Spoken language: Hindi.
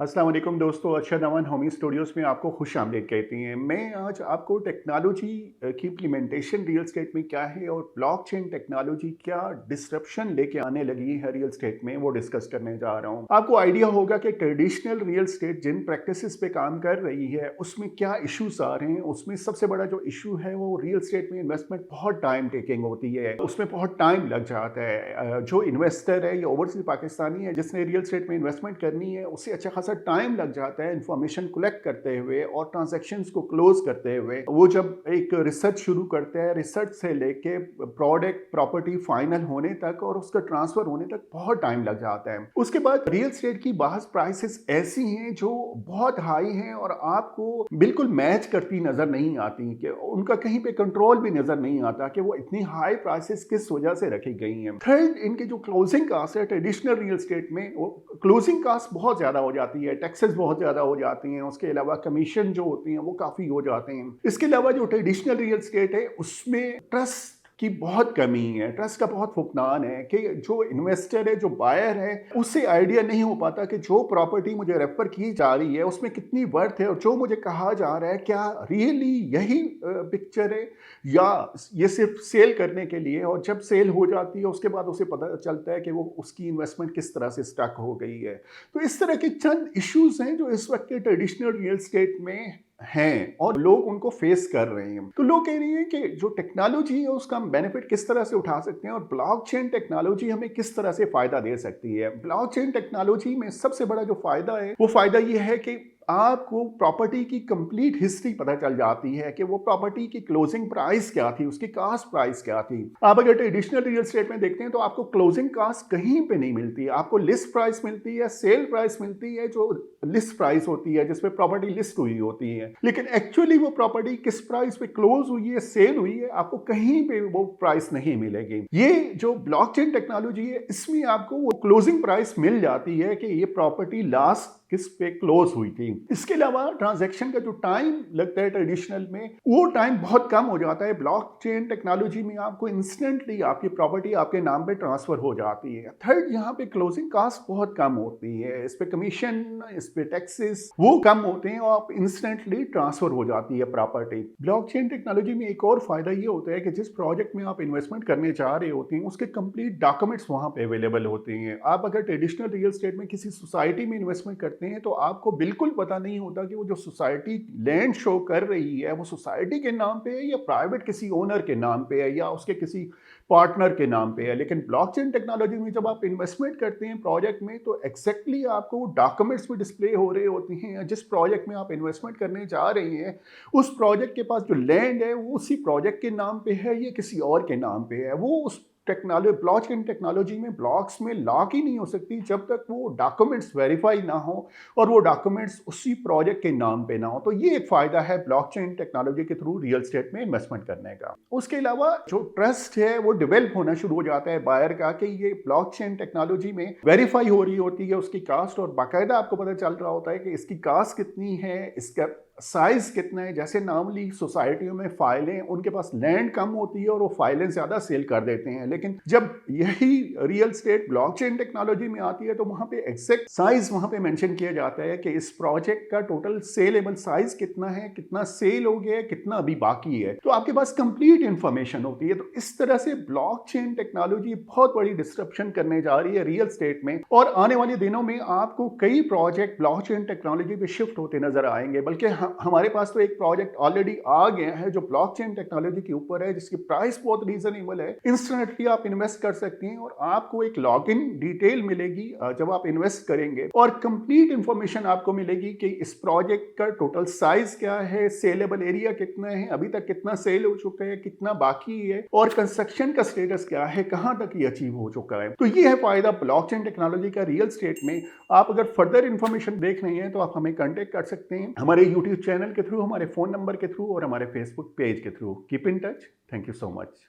अस्सलाम वालेकुम दोस्तों, अरशद अमन होमी स्टूडियोज़ में आपको खुश आमदीद कहती हैं। मैं आज आपको टेक्नोलॉजी की इम्प्लीमेंटेशन रियल एस्टेट में क्या है और ब्लॉकचेन टेक्नोलॉजी क्या डिसरप्शन लेके आने लगी है रियल एस्टेट में, वो डिस्कस करने जा रहा हूँ। आपको आइडिया होगा कि ट्रेडिशनल रियल एस्टेट जिन प्रैक्टिसेस पे काम कर रही है उसमें क्या इश्यूज आ रहे हैं। उसमें सबसे बड़ा जो इशू है वो रियल एस्टेट में इन्वेस्टमेंट बहुत टाइम टेकिंग होती है, उसमें बहुत टाइम लग जाता है। जो इन्वेस्टर है या ओवरसीज पाकिस्तानी है जिसने रियल एस्टेट में इन्वेस्टमेंट करनी है, उससे अच्छा खासा टाइम लग जाता है इंफॉर्मेशन कलेक्ट करते हुए और ट्रांजैक्शंस को क्लोज करते हुए। वो जब एक रिसर्च शुरू करते हैं, रिसर्च से लेके प्रोडक्ट प्रॉपर्टी फाइनल होने तक और उसका ट्रांसफर होने तक बहुत टाइम लग जाता है। उसके बाद रियल एस्टेट की बाहर प्राइसेस ऐसी हैं जो बहुत हाई हैं और आपको बिल्कुल मैच करती नजर नहीं आती, कि उनका कहीं पे कंट्रोल भी नजर नहीं आता कि वो इतनी हाई प्राइसेस किस वजह से रखी गई हैं। थर्ड, इनके जो क्लोजिंग कास्ट है ट्रेडिशनल रियल एस्टेट में, वो क्लोजिंग कास्ट बहुत ज्यादा हो जाती है, टैक्सेस बहुत ज्यादा हो जाती हैं, उसके अलावा कमीशन जो होती हैं वो काफी हो जाते हैं। इसके अलावा जो ट्रेडिशनल रियल एस्टेट है उसमें ट्रस्ट की बहुत कमी है, ट्रस्ट का बहुत फुकदान है कि जो इन्वेस्टर है, जो बायर है, उससे आइडिया नहीं हो पाता कि जो प्रॉपर्टी मुझे रेफर की जा रही है उसमें कितनी वर्थ है और जो मुझे कहा जा रहा है क्या रियली यही पिक्चर है या ये सिर्फ सेल करने के लिए। और जब सेल हो जाती है उसके बाद उसे पता चलता है कि वो उसकी इन्वेस्टमेंट किस तरह से स्टक हो गई है। तो इस तरह के चंद इश्यूज हैं जो इस वक्त के ट्रेडिशनल रियल एस्टेट में हैं और लोग उनको फेस कर रहे हैं। तो लोग कह रहे हैं कि जो टेक्नोलॉजी है उसका हम बेनिफिट किस तरह से उठा सकते हैं और ब्लॉकचेन टेक्नोलॉजी हमें किस तरह से फायदा दे सकती है। ब्लॉकचेन टेक्नोलॉजी में सबसे बड़ा जो फायदा है वो फायदा ये है कि आपको प्रॉपर्टी की कंप्लीट हिस्ट्री पता चल जाती है कि वो प्रॉपर्टी की क्लोजिंग प्राइस क्या थी, उसकी कास्ट प्राइस क्या थी। आप अगर ट्रेडिशनल रियल एस्टेट में देखते हैं तो आपको क्लोजिंग कास्ट कहीं पे नहीं मिलती, आपको लिस्ट प्राइस मिलती है, सेल प्राइस मिलती है जो लिस्ट प्राइस होती है जिसमें प्रॉपर्टी लिस्ट हुई होती है, लेकिन एक्चुअली वो प्रॉपर्टी किस प्राइस पे क्लोज हुई है, सेल हुई है, आपको कहीं पे वो प्राइस नहीं मिलेगी। ये जो ब्लॉकचेन टेक्नोलॉजी है इसमें आपको वो क्लोजिंग प्राइस मिल जाती है कि ये प्रॉपर्टी लास्ट किस पे क्लोज हुई थी। इसके अलावा ट्रांजैक्शन का जो टाइम लगता है ट्रेडिशनल में, वो टाइम बहुत कम हो जाता है। ब्लॉकचेन टेक्नोलॉजी में आपको इंस्टेंटली आपकी प्रॉपर्टी आपके नाम पे ट्रांसफर हो जाती है। थर्ड, यहाँ पे क्लोजिंग कास्ट बहुत कम होती है, इस पे कमीशन, इस पे टैक्सेस वो कम होते हैं और आप इंस्टेंटली ट्रांसफर हो जाती है प्रॉपर्टी। ब्लॉकचेन टेक्नोलॉजी में एक और फायदा ये होता है कि जिस प्रोजेक्ट में आप इन्वेस्टमेंट करने जा रहे होते हैं उसके कंप्लीट डॉक्यूमेंट्स वहां पे अवेलेबल होते हैं। आप अगर ट्रेडिशनल रियल एस्टेट में किसी सोसाइटी में इन्वेस्टमेंट करते हैं तो आपको बिल्कुल पता नहीं होता कि वो जो सोसाइटी लैंड शो कर रही है वो सोसाइटी के नाम पे है या प्राइवेट किसी ओनर के नाम पे है या उसके किसी पार्टनर के नाम पे है। लेकिन ब्लॉकचेन टेक्नोलॉजी में जब आप इन्वेस्टमेंट करते हैं प्रोजेक्ट में तो एक्जैक्टली आपको डॉक्यूमेंट्स भी डिस्प्ले हो रहे होते हैं। जिस प्रोजेक्ट में आप इन्वेस्टमेंट करने जा रहे हैं उस प्रोजेक्ट के पास जो लैंड है वो उसी प्रोजेक्ट के नाम पे है या किसी और के नाम पे है। वो उस टेक्नोलॉजी ब्लॉकचेन टेक्नोलॉजी में ब्लॉक्स में लॉक ही नहीं हो सकती जब तक वो डॉक्यूमेंट्स वेरीफाई ना हो और वो डॉक्यूमेंट्स उसी प्रोजेक्ट के नाम पे ना हो। तो ये एक फायदा है ब्लॉकचेन टेक्नोलॉजी के थ्रू रियल एस्टेट में इन्वेस्टमेंट करने का। उसके अलावा जो ट्रस्ट है वो डेवलप होना शुरू हो जाता है बायर का कि ये ब्लॉकचेन टेक्नोलॉजी में वेरीफाई हो रही होती है उसकी कास्ट और बाकायदा आपको पता चल रहा होता है कि इसकी कास्ट कितनी है, इसका साइज कितना है। जैसे नॉर्मली सोसाइटियों में फाइलें, उनके पास लैंड कम होती है और वो फाइलें ज्यादा सेल कर देते हैं, लेकिन जब यही रियल एस्टेट ब्लॉकचेन टेक्नोलॉजी में आती है तो वहां पे एग्जैक्ट साइज वहां पे मेंशन किया जाता है कि इस प्रोजेक्ट का टोटल सेलेबल साइज कितना है, कितना सेल हो गया है, कितना अभी बाकी है। तो आपके पास कंप्लीट इंफॉर्मेशन होती है। तो इस तरह से ब्लॉकचेन टेक्नोलॉजी बहुत बड़ी डिस्ट्रप्शन करने जा रही है रियल एस्टेट में और आने वाले दिनों में आपको कई प्रोजेक्ट ब्लॉकचेन टेक्नोलॉजी पे शिफ्ट होते नजर आएंगे। बल्कि हमारे पास तो एक प्रोजेक्ट ऑलरेडी आ गया है जो ब्लॉकचेन टेक्नोलॉजी के ऊपर है, जिसकी प्राइस बहुत रीजनेबल है। इंस्टेंटली आप इन्वेस्ट कर सकते हैं और आपको एक लॉगिन डिटेल मिलेगी जब आप इन्वेस्ट करेंगे और कंप्लीट इंफॉर्मेशन आपको मिलेगी कि इस प्रोजेक्ट का टोटल साइज क्या है, सेलेबल एरिया कितना है, अभी तक कितना सेल हो चुका है, कितना बाकी है और कंस्ट्रक्शन का स्टेटस क्या है, कहां तक ये अचीव हो चुका है। तो ये है फायदा ब्लॉकचेन टेक्नोलॉजी का रियल एस्टेट में। आप अगर फर्दर इंफॉर्मेशन देख रहे हैं तो आप हमें कांटेक्ट कर सकते हैं हमारे यूट्यूब चैनल के थ्रू, हमारे फोन नंबर के थ्रू और हमारे फेसबुक पेज के through. Keep in touch. Thank you so much.